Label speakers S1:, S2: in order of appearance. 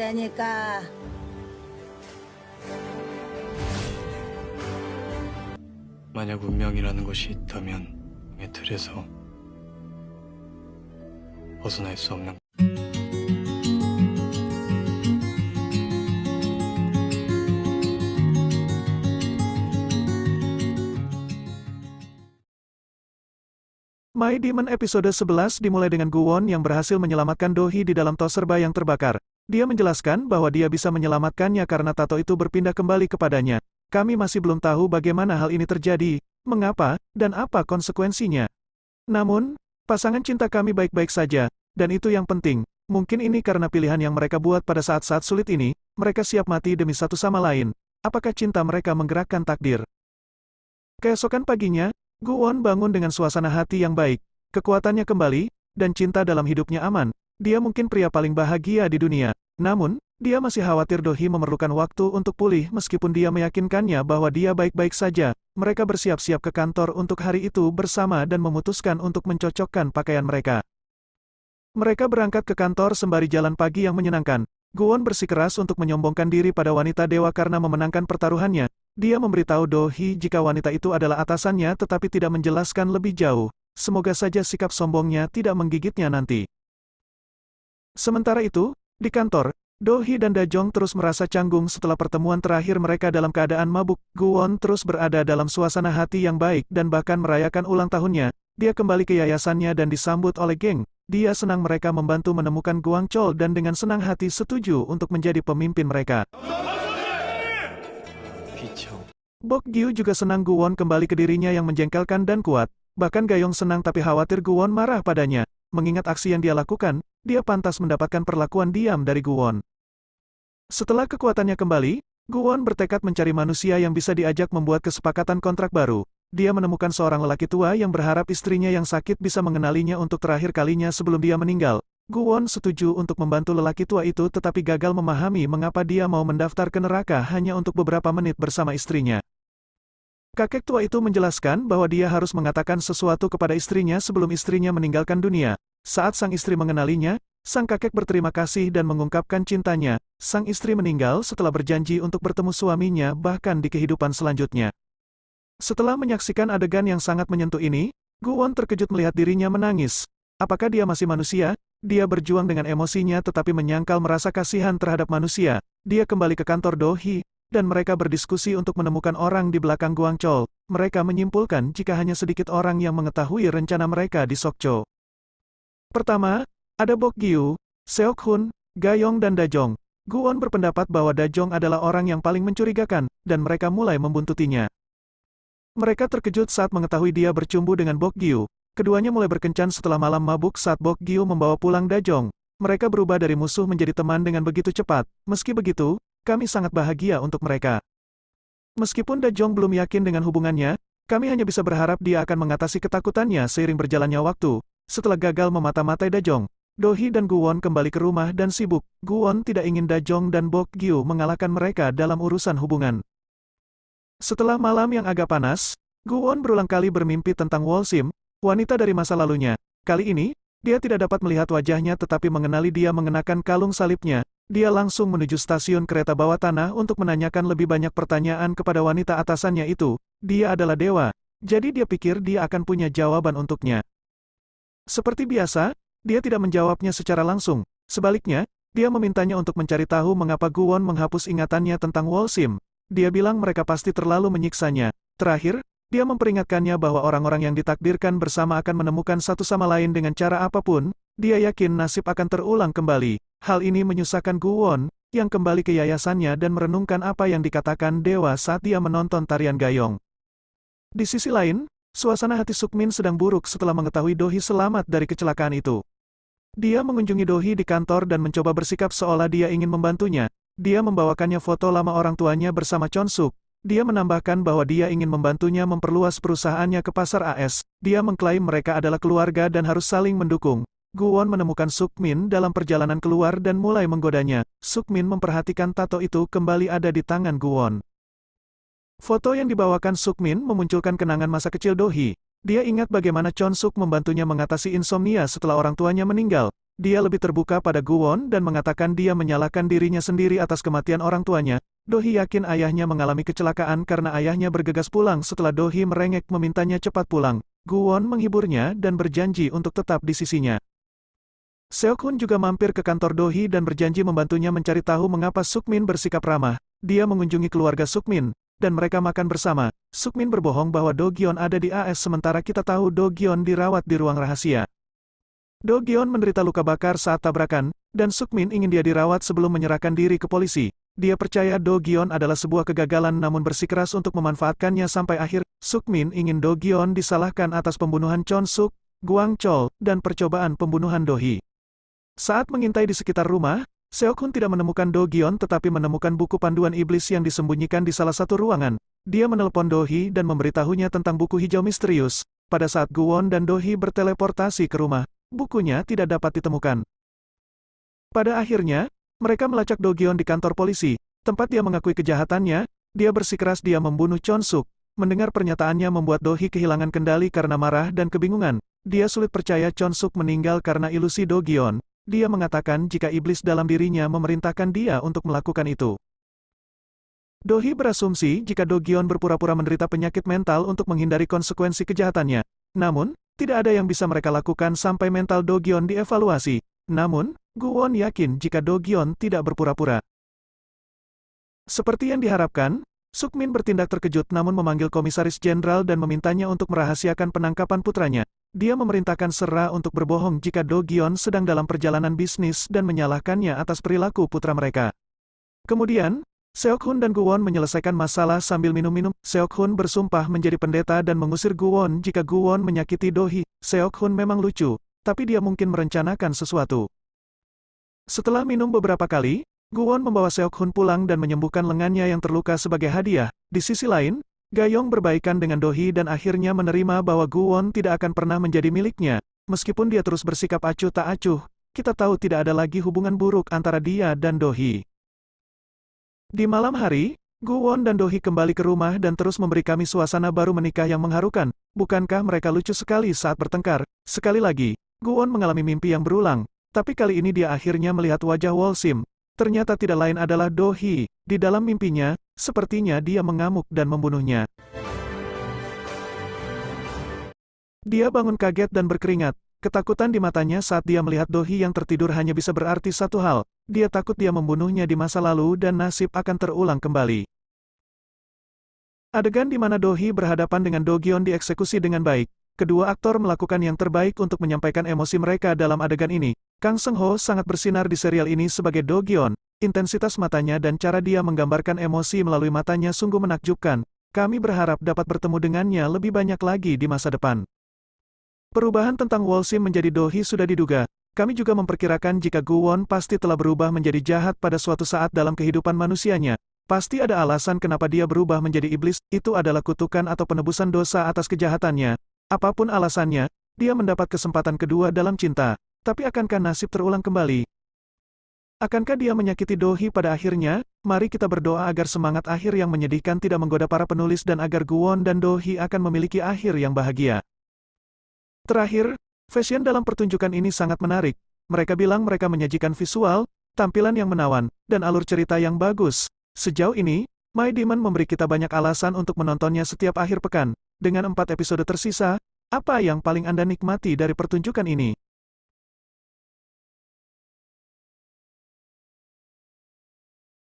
S1: 테니까.
S2: 만약 운명이라는 것이 있다면 의 틀에서 벗어날 수 없는
S3: My Demon episode 11 dimulai dengan Guwon yang berhasil menyelamatkan Do-hee di dalam tos serba yang terbakar. Dia menjelaskan bahwa dia bisa menyelamatkannya karena tato itu berpindah kembali kepadanya. Kami masih belum tahu bagaimana hal ini terjadi, mengapa, dan apa konsekuensinya. Namun, pasangan cinta kami baik-baik saja, dan itu yang penting. Mungkin ini karena pilihan yang mereka buat pada saat-saat sulit ini, mereka siap mati demi satu sama lain. Apakah cinta mereka menggerakkan takdir? Keesokan paginya, Guwon bangun dengan suasana hati yang baik, kekuatannya kembali, dan cinta dalam hidupnya aman. Dia mungkin pria paling bahagia di dunia. Namun, dia masih khawatir Do-hee memerlukan waktu untuk pulih meskipun dia meyakinkannya bahwa dia baik-baik saja. Mereka bersiap-siap ke kantor untuk hari itu bersama dan memutuskan untuk mencocokkan pakaian mereka. Mereka berangkat ke kantor sembari jalan pagi yang menyenangkan. Guwon bersikeras untuk menyombongkan diri pada wanita dewa karena memenangkan pertaruhannya. Dia memberitahu Do-hee jika wanita itu adalah atasannya tetapi tidak menjelaskan lebih jauh. Semoga saja sikap sombongnya tidak menggigitnya nanti. Sementara itu, di kantor, Do-hee dan Da-jong terus merasa canggung setelah pertemuan terakhir mereka dalam keadaan mabuk. Guwon terus berada dalam suasana hati yang baik dan bahkan merayakan ulang tahunnya. Dia kembali ke yayasannya dan disambut oleh geng. Dia senang mereka membantu menemukan Guangchol dan dengan senang hati setuju untuk menjadi pemimpin mereka. Bok Gyu juga senang Guwon kembali ke dirinya yang menjengkelkan dan kuat. Bahkan Gayong senang tapi khawatir Guwon marah padanya. Mengingat aksi yang dia lakukan, dia pantas mendapatkan perlakuan diam dari Guwon. Setelah kekuatannya kembali, Guwon bertekad mencari manusia yang bisa diajak membuat kesepakatan kontrak baru. Dia menemukan seorang lelaki tua yang berharap istrinya yang sakit bisa mengenalinya untuk terakhir kalinya sebelum dia meninggal. Guwon setuju untuk membantu lelaki tua itu tetapi gagal memahami mengapa dia mau mendaftar ke neraka hanya untuk beberapa menit bersama istrinya. Kakek tua itu menjelaskan bahwa dia harus mengatakan sesuatu kepada istrinya sebelum istrinya meninggalkan dunia. Saat sang istri mengenalinya, sang kakek berterima kasih dan mengungkapkan cintanya. Sang istri meninggal setelah berjanji untuk bertemu suaminya bahkan di kehidupan selanjutnya. Setelah menyaksikan adegan yang sangat menyentuh ini, Guwon terkejut melihat dirinya menangis. Apakah dia masih manusia? Dia berjuang dengan emosinya tetapi menyangkal merasa kasihan terhadap manusia. Dia kembali ke kantor Do-hee, dan mereka berdiskusi untuk menemukan orang di belakang Guangchol. Mereka menyimpulkan jika hanya sedikit orang yang mengetahui rencana mereka di Sokcho. Pertama, ada Bok Gyu, Seok-hun, Gayong dan Da-jong. Guwon berpendapat bahwa Da-jong adalah orang yang paling mencurigakan, dan mereka mulai membuntutinya. Mereka terkejut saat mengetahui dia bercumbu dengan Bok Gyu. Keduanya mulai berkencan setelah malam mabuk saat Bok Gyu membawa pulang Da-jong. Mereka berubah dari musuh menjadi teman dengan begitu cepat. Meski begitu, kami sangat bahagia untuk mereka. Meskipun Da-jong belum yakin dengan hubungannya, kami hanya bisa berharap dia akan mengatasi ketakutannya seiring berjalannya waktu. Setelah gagal memata-matai Da-jong, Do-hee dan Guwon kembali ke rumah dan sibuk. Guwon tidak ingin Da-jong dan Bok Gyu mengalahkan mereka dalam urusan hubungan. Setelah malam yang agak panas, Guwon berulang kali bermimpi tentang Wolsim, wanita dari masa lalunya. Kali ini, dia tidak dapat melihat wajahnya tetapi mengenali dia mengenakan kalung salibnya. Dia langsung menuju stasiun kereta bawah tanah untuk menanyakan lebih banyak pertanyaan kepada wanita atasannya itu. Dia adalah dewa, jadi dia pikir dia akan punya jawaban untuknya. Seperti biasa, dia tidak menjawabnya secara langsung. Sebaliknya, dia memintanya untuk mencari tahu mengapa Guwon menghapus ingatannya tentang Wolsim. Dia bilang mereka pasti terlalu menyiksanya. Terakhir, dia memperingatkannya bahwa orang-orang yang ditakdirkan bersama akan menemukan satu sama lain dengan cara apapun. Dia yakin nasib akan terulang kembali. Hal ini menyusahkan Guwon, yang kembali ke yayasannya dan merenungkan apa yang dikatakan dewa saat dia menonton tarian Gayong. Di sisi lain, suasana hati Sukmin sedang buruk setelah mengetahui Do-hee selamat dari kecelakaan itu. Dia mengunjungi Do-hee di kantor dan mencoba bersikap seolah dia ingin membantunya. Dia membawakannya foto lama orang tuanya bersama Chon-suk. Dia menambahkan bahwa dia ingin membantunya memperluas perusahaannya ke pasar AS. Dia mengklaim mereka adalah keluarga dan harus saling mendukung. Guwon menemukan Sukmin dalam perjalanan keluar dan mulai menggodanya. Sukmin memperhatikan tato itu kembali ada di tangan Guwon. Foto yang dibawakan Sukmin memunculkan kenangan masa kecil Do-hee. Dia ingat bagaimana Chon-suk membantunya mengatasi insomnia setelah orang tuanya meninggal. dia lebih terbuka pada Guwon dan mengatakan dia menyalahkan dirinya sendiri atas kematian orang tuanya. Do-hee yakin ayahnya mengalami kecelakaan karena ayahnya bergegas pulang setelah Do-hee merengek memintanya cepat pulang. Guwon menghiburnya dan berjanji untuk tetap di sisinya. Seok-hun juga mampir ke kantor Do-hee dan berjanji membantunya mencari tahu mengapa Sukmin bersikap ramah. Dia mengunjungi keluarga Sukmin, dan mereka makan bersama. Sukmin berbohong bahwa Do-gyeon ada di AS sementara kita tahu Do-gyeon dirawat di ruang rahasia. Do-gyeon menderita luka bakar saat tabrakan, dan Sukmin ingin dia dirawat sebelum menyerahkan diri ke polisi. Dia percaya Do-gyeon adalah sebuah kegagalan namun bersikeras untuk memanfaatkannya sampai akhir. Sukmin ingin Do-gyeon disalahkan atas pembunuhan Chon-suk, Gwang-chol, dan percobaan pembunuhan Do-hee. Saat mengintai di sekitar rumah, Seok-hun tidak menemukan Do-gyeon tetapi menemukan buku panduan iblis yang disembunyikan di salah satu ruangan. Dia menelepon Do-hee dan memberitahunya tentang buku hijau misterius. Pada saat Guwon dan Do-hee berteleportasi ke rumah, bukunya tidak dapat ditemukan. Pada akhirnya, mereka melacak Do-gyeon di kantor polisi, tempat dia mengakui kejahatannya. Dia bersikeras dia membunuh Chon-suk. Mendengar pernyataannya membuat Do-hee kehilangan kendali karena marah dan kebingungan. Dia sulit percaya Chon-suk meninggal karena ilusi Do-gyeon. Dia mengatakan jika iblis dalam dirinya memerintahkan dia untuk melakukan itu. Do-hee berasumsi jika Do-gyeon berpura-pura menderita penyakit mental untuk menghindari konsekuensi kejahatannya. Namun, tidak ada yang bisa mereka lakukan sampai mental Do-gyeon dievaluasi. Namun, Guwon yakin jika Do-gyeon tidak berpura-pura. Seperti yang diharapkan, Sukmin bertindak terkejut namun memanggil komisaris jenderal dan memintanya untuk merahasiakan penangkapan putranya. Dia memerintahkan Sera untuk berbohong jika Do-gyeon sedang dalam perjalanan bisnis dan menyalahkannya atas perilaku putra mereka. Kemudian, Seok-hun dan Guwon menyelesaikan masalah sambil minum-minum. Seok-hun bersumpah menjadi pendeta dan mengusir Guwon jika Guwon menyakiti Do-hee. Seok-hun memang lucu, tapi dia mungkin merencanakan sesuatu. Setelah minum beberapa kali, Guwon membawa Seok-hun pulang dan menyembuhkan lengannya yang terluka sebagai hadiah. Di sisi lain, Gayong berbaikan dengan Do-hee dan akhirnya menerima bahwa Guwon tidak akan pernah menjadi miliknya. Meskipun dia terus bersikap acuh tak acuh, kita tahu tidak ada lagi hubungan buruk antara dia dan Do-hee. Di malam hari, Guwon dan Do-hee kembali ke rumah dan terus memberi kami suasana baru menikah yang mengharukan. Bukankah mereka lucu sekali saat bertengkar? Sekali lagi, Guwon mengalami mimpi yang berulang, tapi kali ini dia akhirnya melihat wajah Wolsim. Ternyata tidak lain adalah Do-hee. Di dalam mimpinya, sepertinya dia mengamuk dan membunuhnya. Dia bangun kaget dan berkeringat. Ketakutan di matanya saat dia melihat Do-hee yang tertidur hanya bisa berarti satu hal. Dia takut dia membunuhnya di masa lalu dan nasib akan terulang kembali. Adegan di mana Do-hee berhadapan dengan Do-gyeon dieksekusi dengan baik. Kedua aktor melakukan yang terbaik untuk menyampaikan emosi mereka dalam adegan ini. Kang Seung-ho sangat bersinar di serial ini sebagai Do-gyeon. Intensitas matanya dan cara dia menggambarkan emosi melalui matanya sungguh menakjubkan. Kami berharap dapat bertemu dengannya lebih banyak lagi di masa depan. Perubahan tentang Wolsim menjadi Do-hee sudah diduga. Kami juga memperkirakan jika Guwon pasti telah berubah menjadi jahat pada suatu saat dalam kehidupan manusianya. Pasti ada alasan kenapa dia berubah menjadi iblis. Itu adalah kutukan atau penebusan dosa atas kejahatannya. Apapun alasannya, dia mendapat kesempatan kedua dalam cinta. Tapi akankah nasib terulang kembali? Akankah dia menyakiti Do-hee pada akhirnya? Mari kita berdoa agar semangat akhir yang menyedihkan tidak menggoda para penulis dan agar Guwon dan Do-hee akan memiliki akhir yang bahagia. Terakhir, fashion dalam pertunjukan ini sangat menarik. Mereka bilang mereka menyajikan visual, tampilan yang menawan, dan alur cerita yang bagus. Sejauh ini, My Demon memberi kita banyak alasan untuk menontonnya setiap akhir pekan. Dengan 4 episode tersisa, apa yang paling Anda nikmati dari pertunjukan ini?